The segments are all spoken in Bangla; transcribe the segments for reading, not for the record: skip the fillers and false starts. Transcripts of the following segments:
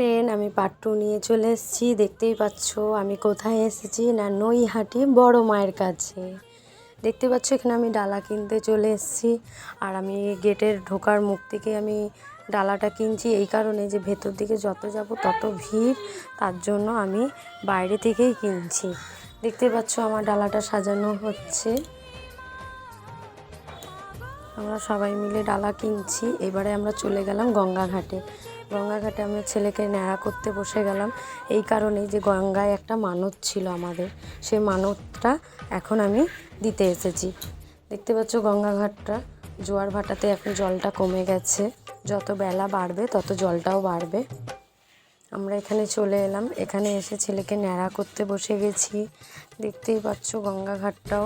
ফ্রেন্ড, আমি পার্ট 2 নিয়ে চলে এসেছি। দেখতেই পাচ্ছ আমি কোথায় এসেছি না, নৈহাটি বড় মায়ের কাছে। দেখতে পাচ্ছ এখানে আমি ডালা কিনতে চলে এসেছি। আর আমি গেটের ঢোকার মুখ থেকে আমি ডালাটা কিনছি এই কারণে যে ভেতর দিকে যত যাব তত ভিড়, তার জন্য আমি বাইরে থেকেই কিনছি। দেখতে পাচ্ছ আমার ডালাটা সাজানো হচ্ছে, আমরা সবাই মিলে ডালা কিনছি। এবারে আমরা চলে গেলাম গঙ্গাঘাটে। গঙ্গাঘাটে আমরা ছেলেকে ন্যাড়া করতে বসে গেলাম এই কারণেই যে গঙ্গায় একটা মানত ছিল আমাদের, সেই মানতটা এখন আমি দিতে এসেছি। দেখতে পাচ্ছ গঙ্গাঘাটটা জোয়ার ভাটাতে এখন জলটা কমে গেছে, যত বেলা বাড়বে তত জলটাও বাড়বে। আমরা এখানে চলে এলাম, এখানে এসে ছেলেকে ন্যাড়া করতে বসে গেছি। দেখতেই পাচ্ছ গঙ্গাঘাটটাও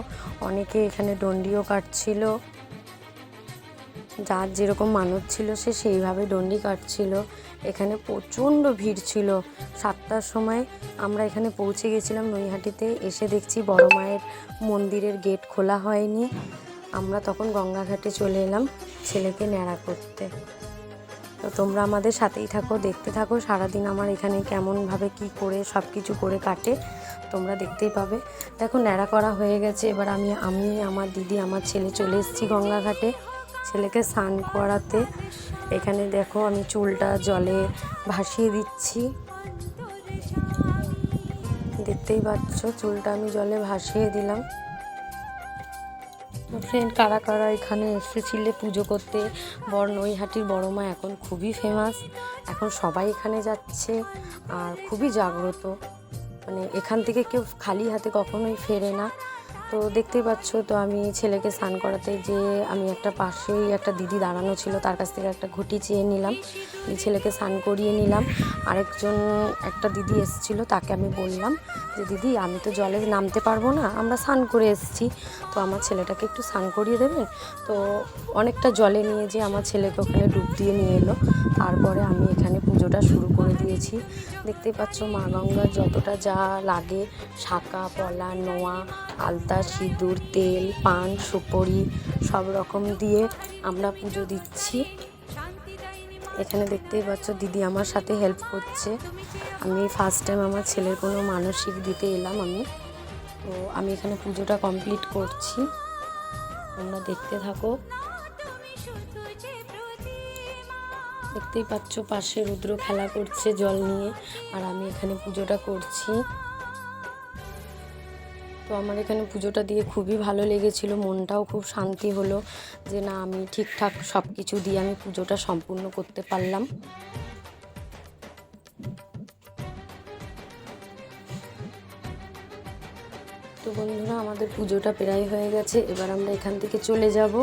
অনেকে এখানে ডন্ডিও কাটছিল, যার যেরকম মানত ছিল সে সেইভাবে ডন্ডি কাটছিল। এখানে প্রচণ্ড ভিড় ছিল। 7টার সময় আমরা এখানে পৌঁছে গেছিলাম নৈহাটিতে। এসে দেখছি বড় মায়ের মন্দিরের গেট খোলা হয়নি। আমরা তখন গঙ্গাঘাটে চলে এলাম ছেলেকে ন্যাড়া করতে। তো তোমরা আমাদের সাথেই থাকো, দেখতে থাকো সারাদিন আমার এখানে কেমনভাবে কি করে সব কিছু করে কাটে, তোমরা দেখতেই পাবে। দেখো ন্যাড়া করা হয়ে গেছে। এবার আমি আমার দিদি আমার ছেলে চলে এসেছি গঙ্গাঘাটে ছেলেকে স্নান করাতে। এখানে দেখো আমি চুলটা জলে ভাসিয়ে দিচ্ছি, দেখতেই পাচ্ছ চুলটা আমি জলে ভাসিয়ে দিলাম। ফ্রেন্ড, কারা কারা এখানে এসেছিলে পুজো করতে? নৈহাটির বড় মা এখন খুবই ফেমাস, এখন সবাই এখানে যাচ্ছে আর খুবই জাগ্রত। মানে এখান থেকে কেউ খালি হাতে কখনোই ফেরে না। তো দেখতেই পাচ্ছ, তো আমি ছেলেকে স্নান করাতে যে আমি একটা পাশেই একটা দিদি দাঁড়ানো ছিল, তার কাছ থেকে একটা ঘটি চেয়ে নিলাম, ছেলেকে স্নান করিয়ে নিলাম। একটা দিদি এসেছিল, তাকে আমি বললাম যে দিদি আমি তো জলে নামতে পারবো না, আমরা স্নান করে এসেছি, তো আমার ছেলেটাকে একটু স্নান করিয়ে দেবেন। তো অনেকটা জলে নিয়ে যেয়ে আমার ছেলেকে ওখানে ডুব দিয়ে নিয়ে এলো। তারপরে আমি এখানে পুজোটা শুরু করে দিয়েছি। দেখতেই পাচ্ছ মা গঙ্গার যতটা যা লাগে, শাঁকা পলা নোয়া আলতা সিঁদুর তেল পান সুপরি সব রকম দিয়ে আমরা পুজো দিচ্ছি। এখানে দেখতেই পাচ্ছ দিদি আমার সাথে হেল্প করছে। আমি ফার্স্ট টাইম আমার ছেলের কোনো মানসিক দিতে এলাম তো আমি এখানে পুজোটা কমপ্লিট করছি, তোমরা দেখতে থাকো। দেখতেই পাচ্ছ পাশে রুদ্র খেলা করছে জল নিয়ে, আর আমি এখানে পুজোটা করছি। তো আমার এখানে পুজোটা দিয়ে খুবই ভালো লেগেছিল, মনটাও খুব শান্তি হলো যে না আমি ঠিকঠাক সব কিছু দিয়ে আমি পুজোটা সম্পূর্ণ করতে পারলাম। তো বন্ধুরা, আমাদের পুজোটা প্রায় হয়ে গেছে, এবার আমরা এখান থেকে চলে যাব।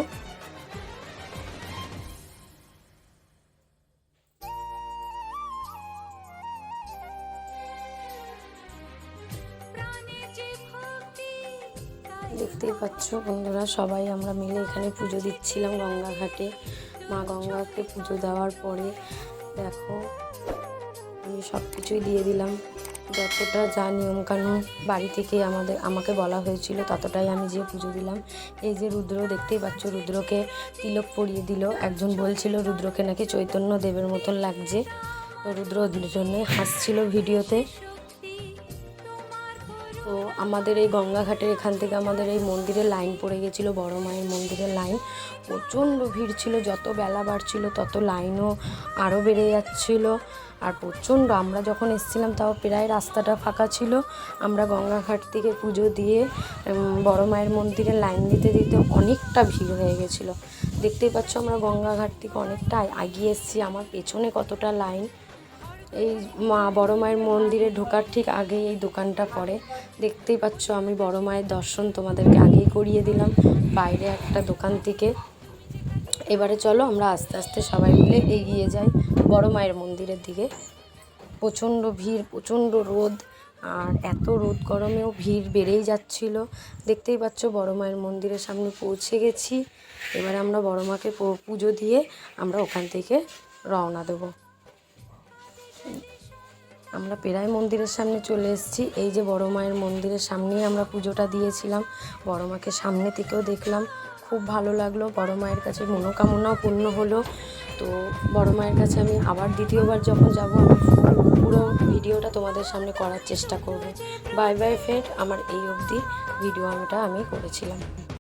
দেখতেই পাচ্ছ বন্ধুরা, সবাই আমরা মিলে এখানে পুজো দিচ্ছিলাম গঙ্গাঘাটে। মা গঙ্গাকে পুজো দেওয়ার পরে দেখো আমি সব কিছুই দিয়ে দিলাম, যতটা যা নিয়মকানুন বাড়ি থেকে আমাকে বলা হয়েছিল ততটাই আমি যে পুজো দিলাম। এই যে রুদ্র, দেখতেই পাচ্ছ রুদ্রকে তিলক পরিয়ে দিল। একজন বলছিল রুদ্রকে নাকি চৈতন্য দেবের মতন লাগছে, তো রুদ্র ওদের জন্যই হাসছিল ভিডিওতে। তো আমাদের এই গঙ্গাঘাটের এখান থেকে আমাদের এই মন্দিরের লাইন পড়ে গেছিলো, বড় মায়ের মন্দিরের লাইন। প্রচণ্ড ভিড় ছিল, যত বেলা বাড়ছিল তত লাইনও আরও বেড়ে যাচ্ছিল। আর প্রচণ্ড, আমরা যখন এসেছিলাম তাও প্রায় রাস্তাটা ফাঁকা ছিল। আমরা গঙ্গাঘাট থেকে পুজো দিয়ে বড় মায়ের মন্দিরে লাইন দিতে দিতে অনেকটা ভিড় হয়ে গেছিলো। দেখতেই পাচ্ছ আমরা গঙ্গাঘাট থেকে অনেকটা এগিয়ে এসেছি, আমার পেছনে কতটা লাইন। এই বড় মায়ের মন্দিরে ঢোকার ঠিক আগেই এই দোকানটা পড়ে। দেখতেই পাচ্ছ আমি বড় মায়ের দর্শন তোমাদেরকে আগেই করিয়ে দিলাম বাইরে একটা দোকান থেকে। এবারে চলো আমরা আস্তে আস্তে সবাই মিলে এগিয়ে যাই বড় মায়ের মন্দিরের দিকে। প্রচণ্ড ভিড়, প্রচণ্ড রোদ, আর এত রোদ গরমেও ভিড় বেড়েই যাচ্ছিল। দেখতেই পাচ্ছ বড় মায়ের মন্দিরের সামনে পৌঁছে গেছি। এবারে আমরা বড় মাকে পুজো দিয়ে আমরা ওখান থেকে রওনা দেবো। আমরা প্রায় মন্দিরের সামনে চলে এসেছি। এই যে বড় মায়ের মন্দিরের সামনেই আমরা পুজোটা দিয়েছিলাম, বড় মাকে সামনে থেকেও দেখলাম, খুব ভালো লাগলো, বড় মায়ের কাছে মনোকামনাও পূর্ণ হলো। তো বড় মায়ের কাছে আমি আবার দ্বিতীয়বার যখন যাব আমি পুরো ভিডিওটা তোমাদের সামনে করার চেষ্টা করব। বাই বাই ফ্রেন্ড, আমার এই অবধি ভিডিওটা আমি করেছিলাম।